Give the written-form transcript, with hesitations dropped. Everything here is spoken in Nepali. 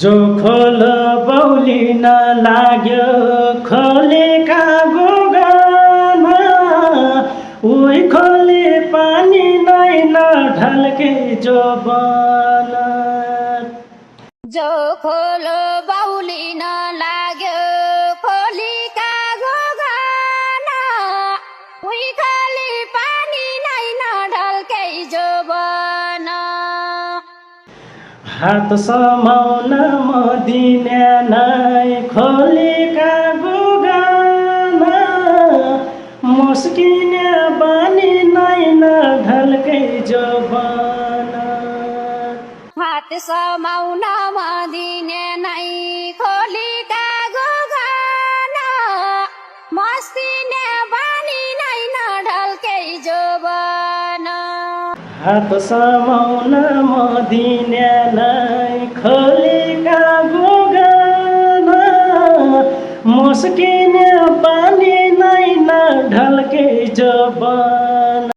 जो खोल बौलिन लाग्यो खोलेका गोगामा उही खोले पानी नै नढल्के जोबन जो खोलो बाउलिन लाग्यो खोलीका गोगाना उही खोली पानी नै नढल्कै जोबन हात समाउन म दिने नै खोलेका गोगामा मुस्किने बानी नै नढल्के जोबन हात समाउन मदिने नै खोलीका गोगाना मस्तिने बानी नै नढल्कै जोबन हात समाउन म दिने नै खोलेका गोगामा मुस्किने पानी नै नढल्के जोबन